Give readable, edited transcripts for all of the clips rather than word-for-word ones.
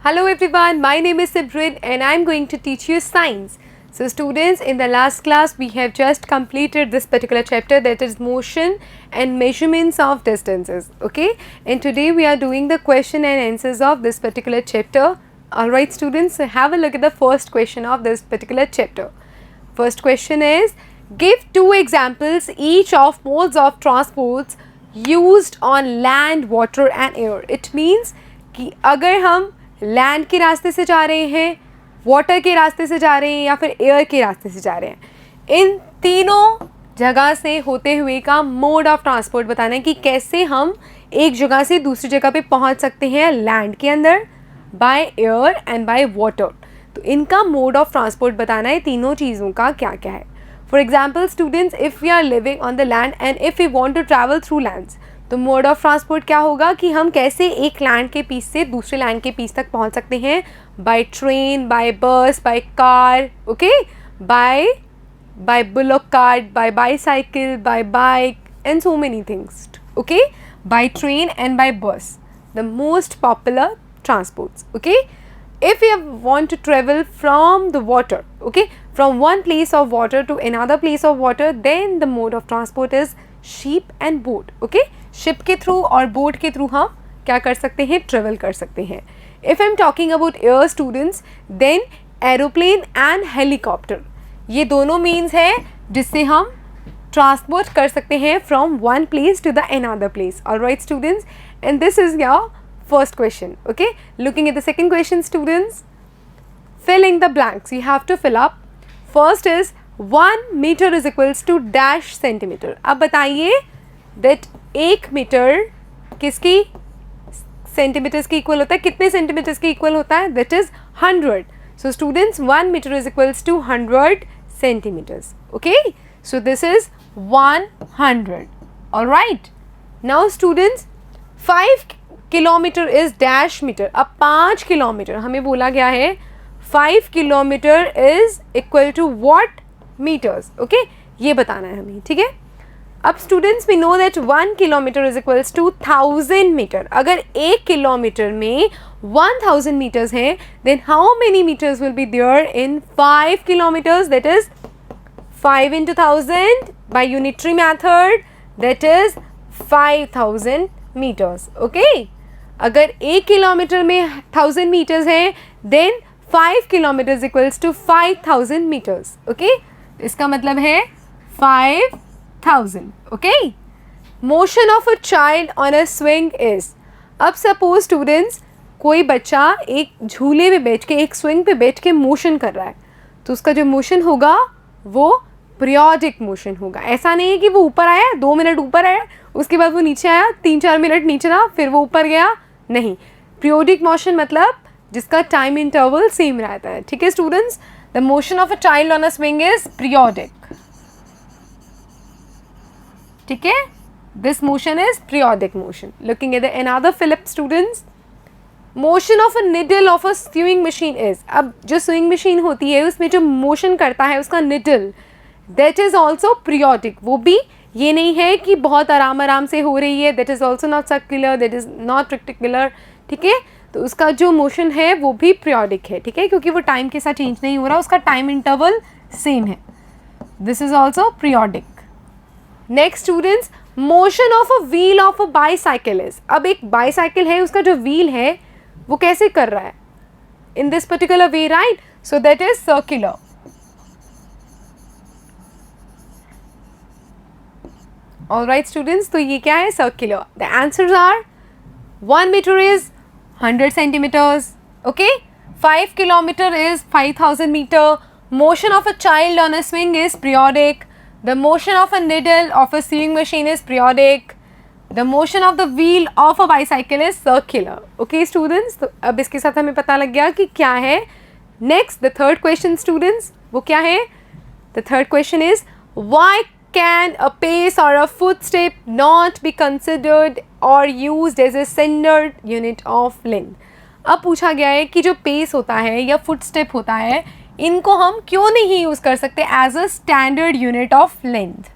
Hello everyone, my name is Sibrid and I am going to teach you science. So students, in the last class we have just completed this particular chapter, that is motion and measurements of distances, okay? And today we are doing the question and answers of this particular chapter. Alright students, so have a look at the first question of this particular chapter. First question is, give two examples each of modes of transports used on land, water and air. It means कि अगर हम land के रास्ते से जा रहे हैं, water के रास्ते से जा रहे हैं या फिर एयर के रास्ते से जा रहे हैं, इन तीनों जगह से होते हुए का मोड ऑफ ट्रांसपोर्ट बताना है कि कैसे हम एक जगह से दूसरी जगह पे पहुंच सकते हैं लैंड के अंदर, by air and by water. तो इनका मोड ऑफ ट्रांसपोर्ट बताना है तीनों चीज़ों का क्या क्या है. For example students, if we are living on the land and if we want to travel through lands, तो मोड ऑफ ट्रांसपोर्ट क्या होगा कि हम कैसे एक लैंड के पीस से दूसरे लैंड के पीस तक पहुंच सकते हैं, by train, by bus, by car, okay, by bullock cart, by bicycle, by bike and so many things, okay, by train and by bus, the most popular transports, okay. If you want to travel from the water, okay, from one place of water to another place of water, then the mode of transport is ship and boat, okay. ship के through और boat के through हम क्या कर सकते हैं, travel कर सकते हैं. If I am talking about air students, then aeroplane and helicopter, ये दोनों means है जिससे हम transport कर सकते हैं from one place to the another place. Alright students, and this is your first question, okay. Looking at the second question students, filling the blanks, you have to fill up. First is 1 meter is equals to dash centimeter. अब बताइए that 1 metre किसकी centimetres की equal होता है, कितने centimetres की equal होता है, that is 100. So students, 1 meter is equals to 100 centimeters, okay. So this is 100. Alright, now students, 5 kilometre is dash metre. अब 5 किलोमीटर हमें बोला गया है, 5 kilometre is equal to what metres, okay, ये बताना है हमें, ठीक है. अब students we know that 1 kilometre is equals to 1000 metre. अगर 1 किलोमीटर में 1000 मीटर्स हैं, then how many metres will be there in 5 kilometres, that is 5 into 1000 by unitary method, that is 5000 metres, okay. अगर 1 किलोमीटर में 1000 metres हैं, then 5 kilometres equals to 5000 metres, okay. इसका मतलब है 5000, okay. Motion of a child on a swing is, अब suppose students कोई बच्चा एक झूले पे बैठ के, एक स्विंग पे बैठ के मोशन कर रहा है, तो उसका जो मोशन होगा वो पीरियोडिक मोशन होगा. ऐसा नहीं है कि वो ऊपर आया, 2 मिनट ऊपर आया, उसके बाद वो नीचे आया, 3-4 मिनट नीचे रहा, फिर वो ऊपर गया, नहीं. पीरियोडिक मोशन मतलब जिसका टाइम इंटरवल सेम रहता है, ठीक है students. The motion of a child on a swing is periodic, ठीक है. This motion is periodic motion. Looking at another flip students, motion of a needle of a swing machine is, अब जो swing machine होती है उसमें जो motion करता है उसका needle, that is also periodic. वो भी ये नहीं है कि बहुत आराम से हो रही है, that is also not circular, that is not rectilinear, ठीक है. तो उसका जो मोशन है वो भी पीरियोडिक है, ठीक है, क्योंकि वो टाइम के साथ चेंज नहीं हो रहा, उसका टाइम इंटरवल सेम है. This is also periodic. Next students, motion of a wheel of a bicycle is, अब एक बाईसाइकिल है, उसका जो व्हील है वो कैसे कर रहा है, in this particular way, right. So that is circular. Alright students, तो ये क्या है, circular. The answers are 1 metre is 100 centimetres, okay. 5 kilometre is 5000 metre. Motion of a child on a swing is periodic. The motion of a needle of a sewing machine is periodic. The motion of the wheel of a bicycle is circular, okay students. तो अब इसके साथ हमें पता लग गया कि क्या है. Next the third question students, वो क्या है. The third question is, why can a pace or a footstep not be considered or used as a standard unit of length? अब पूछा गया है कि जो पेस होता है या फुटस्टेप होता है, इनको हम क्यों नहीं यूज़ कर सकते as a standard unit of length.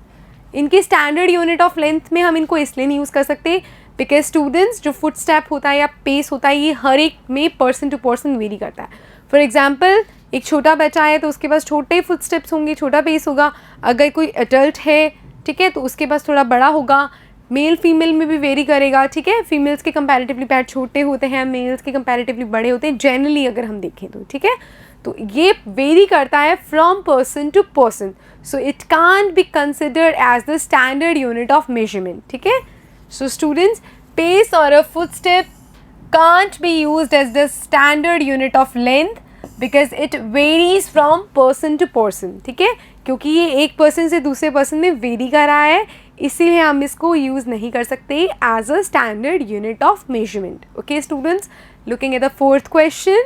इनकी स्टैंडर्ड यूनिट ऑफ लेंथ में हम इनको इसलिए नहीं यूज़ कर सकते बिकॉज स्टूडेंट्स जो फुट स्टेप होता है या पेस होता है ये हर एक में पर्सन टू पर्सन वेरी करता है. फॉर एग्जाम्पल एक छोटा बच्चा है तो उसके पास छोटे फुट स्टेप्स होंगे, छोटा पेस होगा. अगर कोई एडल्ट है, ठीक है, तो उसके पास थोड़ा बड़ा होगा. मेल फीमेल में भी वेरी करेगा, ठीक है. फीमेल्स के कंपैरेटिवली पैर छोटे होते हैं, मेल्स के कंपैरेटिवली बड़े होते हैं जनरली अगर हम देखें तो, ठीक है. तो ये वेरी करता है from person to person. So it can't be considered as the standard unit of measurement, ठीक है. सो स्टूडेंट्स, पेस और a foot step can't be used as the standard unit of length because it varies from person to person, ठीक है. क्योंकि ये एक person से दूसरे पर्सन में वेरी कर रहा है, इसीलिए हम इसको यूज़ नहीं कर सकते as a standard unit of measurement. Okay students, looking at the fourth question.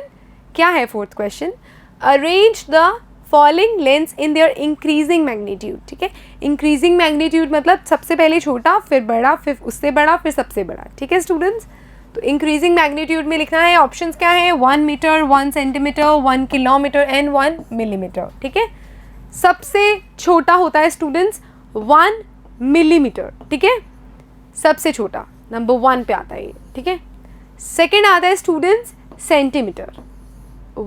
क्या है fourth question? Arrange the following lengths in their increasing magnitude, ठीक है. इंक्रीजिंग मैग्नीट्यूड मतलब सबसे पहले छोटा, फिर बड़ा, फिर उससे बड़ा, फिर सबसे बड़ा, ठीक है स्टूडेंट्स. तो इंक्रीजिंग मैग्नीट्यूड में लिखना है. ऑप्शंस क्या है? 1 metre, 1 centimetre, 1 kilometre and 1 millimetre, ठीक है. सबसे छोटा होता है स्टूडेंट्स 1 मिलीमीटर, ठीक है. सबसे छोटा नंबर 1 पे आता है ये, ठीक है. सेकेंड आता है स्टूडेंट्स सेंटीमीटर,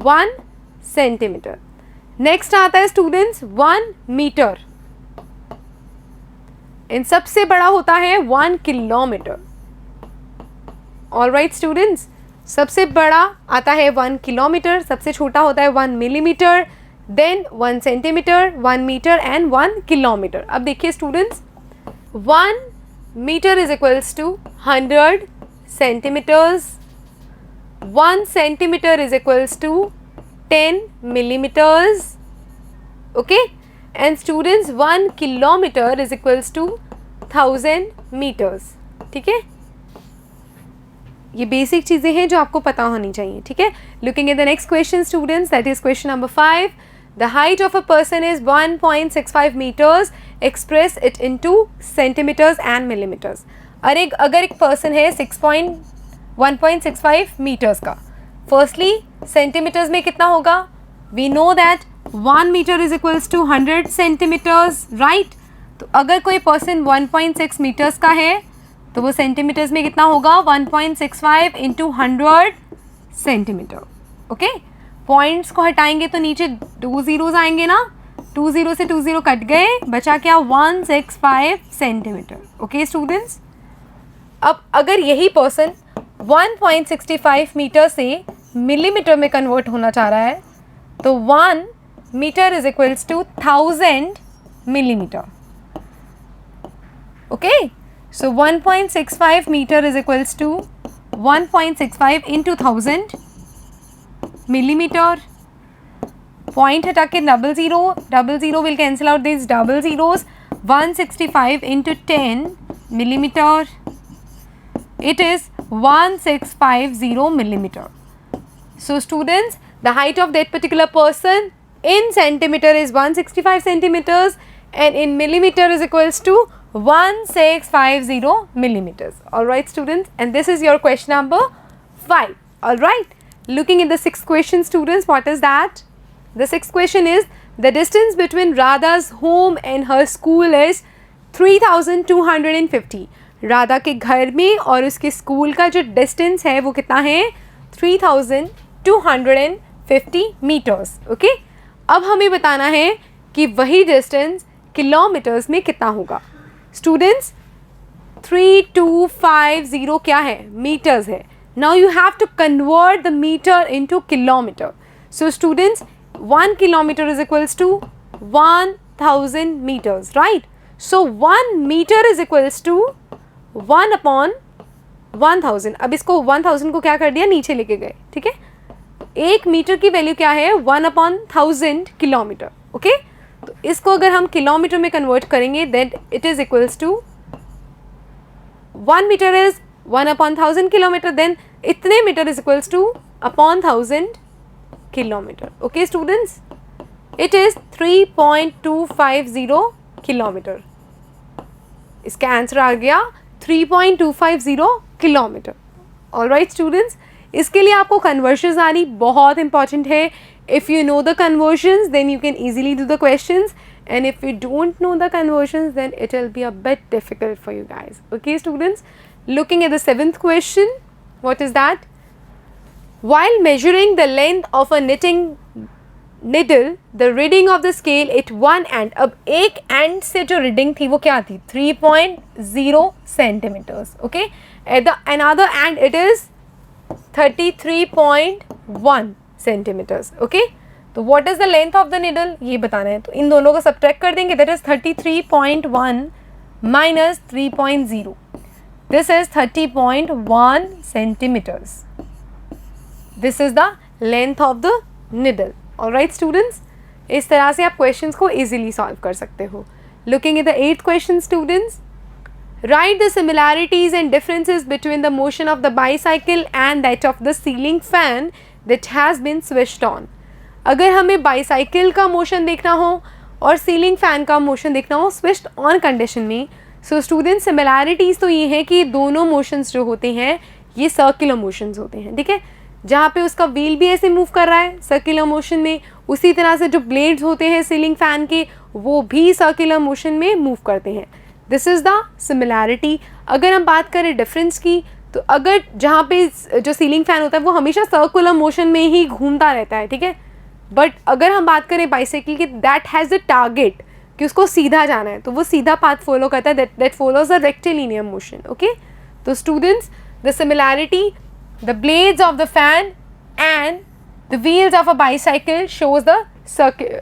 1 सेंटीमीटर. नेक्स्ट आता है स्टूडेंट्स 1 मीटर एंड सबसे बड़ा होता है 1 किलोमीटर. ऑल राइट स्टूडेंट्स, सबसे बड़ा आता है 1 किलोमीटर, सबसे छोटा होता है 1 millimetre, then 1 centimetre, 1 metre and 1 kilometre. अब देखिए students, 1 metre is equals to 100 centimetres, 1 centimetre is equals to 10 millimeters, okay, and students 1 kilometer is equals to 1000 meters, ठीक है. ये बेसिक चीज़ें हैं जो आपको पता होनी चाहिए, ठीक है. Looking at the next question students, that is question number 5. The height of a person is 1.65 meters, express it into centimetres and millimetres. अगर एक पर्सन है 1.65 मीटर्स का, फर्स्टली सेंटीमीटर्स में कितना होगा? We know that 1 metre is equals to 100 centimetres, right. तो अगर कोई पर्सन 1.6 मीटर्स का है तो वो सेंटीमीटर्स में कितना होगा? 1.65 इंटू 100 सेंटीमीटर. ओके, पॉइंट्स को हटाएंगे तो नीचे 2 zeros आएंगे ना, 2 0 से 2 0 कट गए, बचा क्या? 165 सेंटीमीटर. ओके स्टूडेंट्स, अब अगर यही पर्सन 1.65 मीटर से मिलीमीटर में कन्वर्ट होना चाह रहा है तो 1 metre is equals to 1000 millimetre. Okay, so 1.65 metre is equals to 1.65 into 1000 millimetre. Point हटा के double zero will cancel out this double zeros. 165 into 10 millimetre, it is 1650 millimeter. So students, the height of that particular person in centimeter is 165 centimeters and in millimeter is equals to 1650 millimeters. Alright students, and this is your question number 5. Alright, looking at the sixth question students, what is that? The sixth question is, the distance between Radha's home and her school is 3250. Radha के घर में और उसके school का जो distance है वो कितना है? 3250 मीटर्स. ओके, अब हमें बताना है कि वही डिस्टेंस किलोमीटर्स में कितना होगा. स्टूडेंट्स, 3250 क्या है? मीटर्स है. Now you have to convert the metre into kilometre. So students, 1 kilometre is equals to 1000 metres, right. So 1 metre is equals to 1/1000. अब इसको 1000 को क्या कर दिया? नीचे लेके गए, ठीक है. 1 मीटर की वैल्यू क्या है? 1/1000 किलोमीटर. ओके, तो इसको अगर हम किलोमीटर में कन्वर्ट करेंगे then it is equals to 1 metre is 1/1000 kilometre, then इतने metre is equals to upon 1000 kilometre. Okay students, it is 3.250 kilometre. इसका आंसर आ गया 3.250 किलोमीटर. ऑलराइट स्टूडेंट्स, इसके लिए आपको कन्वर्शंस आनी बहुत इंपॉर्टेंट है. If you know the conversions then you can easily do the questions, and if you don't know the conversions then it will be a bit difficult for you guys. Okay students, Looking at the seventh question, what is that? While measuring the length of a knitting needle, the reading of the scale at one end, अब एक end से जो reading थी वो क्या थी? 3.0 centimeters. Okay. At the another end it is 33.1 centimeters. Okay. तो what is the length of the needle? ये बताना है. तो इन दोनों को subtract कर देंगे. That is 33.1 minus 3.0. This is 30.1 centimeters. This is the length of the needle. Alright students, इस तरह से आप questions को easily solve कर सकते हो. Looking at the 8th question students, write the similarities and differences between the motion of the bicycle and that of the ceiling fan that has been switched on. अगर हमें bicycle का motion देखना हो और ceiling fan का motion देखना हो switched on condition में, so students similarities तो ये है कि दोनों motions जो होते हैं ये circular motions होते हैं. ठीक है, जहाँ पे उसका व्हील भी ऐसे मूव कर रहा है सर्कुलर मोशन में, उसी तरह से जो ब्लेड्स होते हैं सीलिंग फैन के वो भी सर्कुलर मोशन में मूव करते हैं. This is the similarity. अगर हम बात करें डिफरेंस की, तो अगर जहाँ पे जो सीलिंग फैन होता है वो हमेशा सर्कुलर मोशन में ही घूमता रहता है. ठीक है, बट अगर हम बात करें बाइसाइकिल की, दैट हैज़ अ टारगेट कि उसको सीधा जाना है, तो वो सीधा पाथ फॉलो करता है. That follows a rectilinear motion. Okay, तो students, the similarity, the blades of the fan and the wheels of a bicycle shows the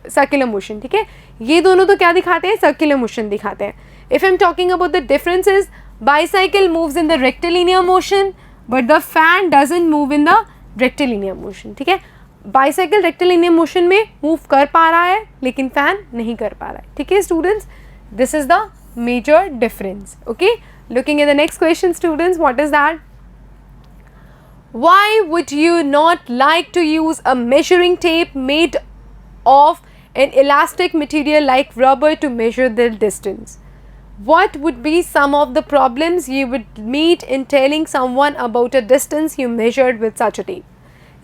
circular motion. ठीक है, ये दोनों तो क्या दिखाते हैं? circular motion दिखाते हैं. If I'm talking about the differences, bicycle moves in the rectilinear motion but the fan doesn't move in the rectilinear motion. ठीक है, bicycle rectilinear motion में move कर पा रहा है लेकिन fan नहीं कर पा रहा है. ठीक है students, this is the major difference. Okay, looking at the next question students, what is that? Why would you not like to use a measuring tape made of an elastic material like rubber to measure the distance? What would be some of the problems you would meet in telling someone about a distance you measured with such a tape?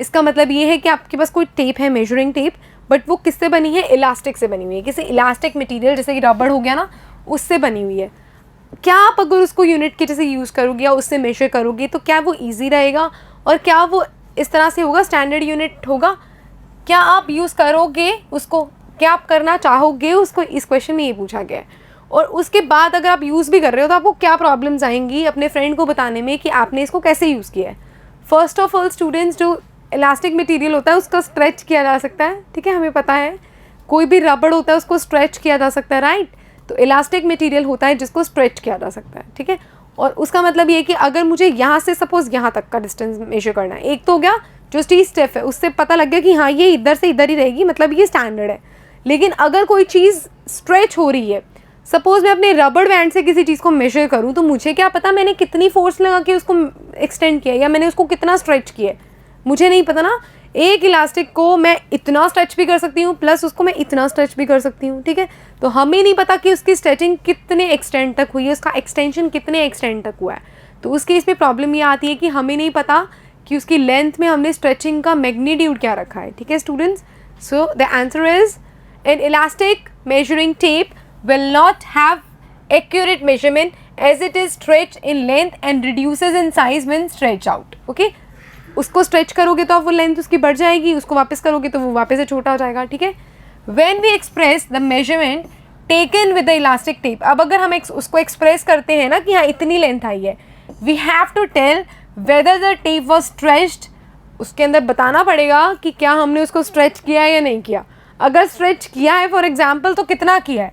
इसका मतलब ये है कि आपके पास कोई tape है, measuring tape, but वो किससे बनी है? इलास्टिक से बनी हुई है, किसी इलास्टिक मटेरियल जैसे कि रबड़ हो गया ना, उससे बनी हुई है. क्या आप अगर उसको यूनिट के जैसे यूज़ करोगे या उससे मेजर करोगे तो क्या वो ईजी रहेगा और क्या वो इस तरह से होगा, स्टैंडर्ड यूनिट होगा? क्या आप यूज़ करोगे उसको? क्या आप करना चाहोगे उसको? इस क्वेश्चन में ये पूछा गया है. और उसके बाद अगर आप यूज़ भी कर रहे हो तो आपको क्या प्रॉब्लम्स आएंगी अपने फ्रेंड को बताने में कि आपने इसको कैसे यूज़ किया है. फर्स्ट ऑफ ऑल स्टूडेंट्स, जो इलास्टिक मटेरियल होता है उसका स्ट्रेच किया जा सकता है. ठीक है, हमें पता है. कोई भी रबड़ होता है उसको स्ट्रेच किया जा सकता है, राइट? तो इलास्टिक मटेरियल होता है जिसको स्ट्रेच किया जा सकता है. ठीक है, और उसका मतलब ये है कि अगर मुझे यहाँ से सपोज यहाँ तक का डिस्टेंस मेजर करना है, एक तो हो गया जो स्टील स्टेप है, उससे पता लग गया कि हाँ ये इधर से इधर ही रहेगी, मतलब ये स्टैंडर्ड है. लेकिन अगर कोई चीज़ स्ट्रेच हो रही है, सपोज मैं अपने रबड़ बैंड से किसी चीज़ को मेजर करूँ, तो मुझे क्या पता मैंने कितनी फोर्स लगा के उसको एक्सटेंड किया या मैंने उसको कितना स्ट्रेच किया है, मुझे नहीं पता ना. एक इलास्टिक को मैं इतना स्ट्रेच भी कर सकती हूँ प्लस उसको मैं इतना स्ट्रेच भी कर सकती हूँ. ठीक है, तो हमें नहीं पता कि उसकी स्ट्रेचिंग कितने एक्सटेंड तक हुई है, उसका एक्सटेंशन कितने एक्सटेंड तक हुआ है. तो उस केस में प्रॉब्लम ये आती है कि हमें नहीं पता कि उसकी लेंथ में हमने स्ट्रेचिंग का मैग्नीट्यूड क्या रखा है. ठीक है students, so the answer is an elastic measuring tape will not have accurate measurement as it is stretch in length and reduces in size when stretch out. Okay, उसको stretch करोगे तो अब वो लेंथ उसकी बढ़ जाएगी, उसको वापस करोगे तो वो वापस से छोटा हो जाएगा. ठीक है, when we express the measurement taken with the elastic tape, अब अगर हम उसको एक्सप्रेस करते हैं ना कि हाँ इतनी लेंथ आई है, we have to tell whether the tape was stretched. उसके अंदर बताना पड़ेगा कि क्या हमने उसको स्ट्रेच किया है या नहीं किया. अगर स्ट्रेच किया है फॉर एग्जाम्पल तो कितना किया है,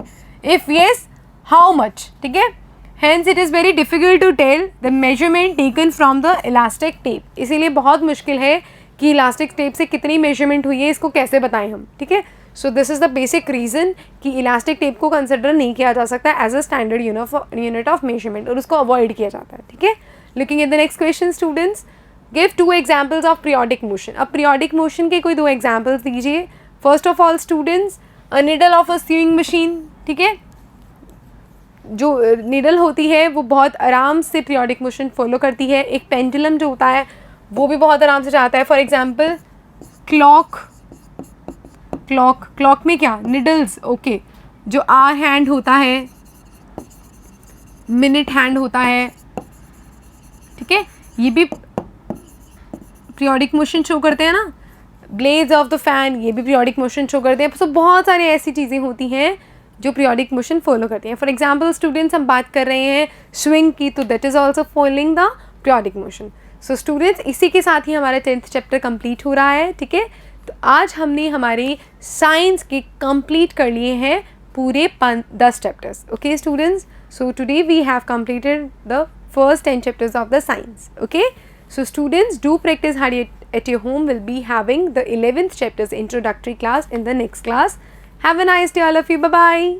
इफ़ येस हाउ मच. ठीक है, Hence it is very difficult to tell the measurement taken from the elastic tape. इसीलिए बहुत मुश्किल है कि इलास्टिक टेप से कितनी मेजरमेंट हुई है, इसको कैसे बताएं हम. ठीक है, so this is the basic reason कि इलास्टिक टेप को कंसिडर नहीं किया जा सकता as a standard unit of measurement और उसको अवॉइड किया जाता है. ठीक है, looking at the next question students, give 2 examples of periodic motion. अब पीरियोडिक मोशन के कोई 2 एग्जाम्पल्स दीजिए. First of all students, a needle of a sewing machine. ठीक है, जो नीडल होती है वो बहुत आराम से पीरियोडिक मोशन फॉलो करती है. एक पेंडुलम जो होता है वो भी बहुत आराम से जाता है. फॉर एग्जांपल क्लॉक में क्या निडल्स, ओके, जो आवर हैंड होता है, मिनट हैंड होता है, ठीक है, ये भी पीरियोडिक मोशन शो करते हैं ना, ब्लेड्स ऑफ द फैन ये भी पीरियोडिक मोशन शो करते हैं। सो बहुत सारी ऐसी चीज़ें होती हैं जो पीरियोडिक मोशन फॉलो करती हैं। फॉर एग्जाम्पल स्टूडेंट्स हम बात कर रहे हैं स्विंग की, तो that is also following the periodic motion. So students इसी के साथ ही हमारा 10th चैप्टर कंप्लीट हो रहा है। ठीक है, तो आज हमने हमारे साइंस के कंप्लीट कर लिए हैं पूरे 10 chapters. Okay students, so today we have completed the first 10 chapters of the science. Okay, so students do practice hard at your home. Will be having the 11th chapters introductory class in the next class. Have a nice day all of you. Bye bye.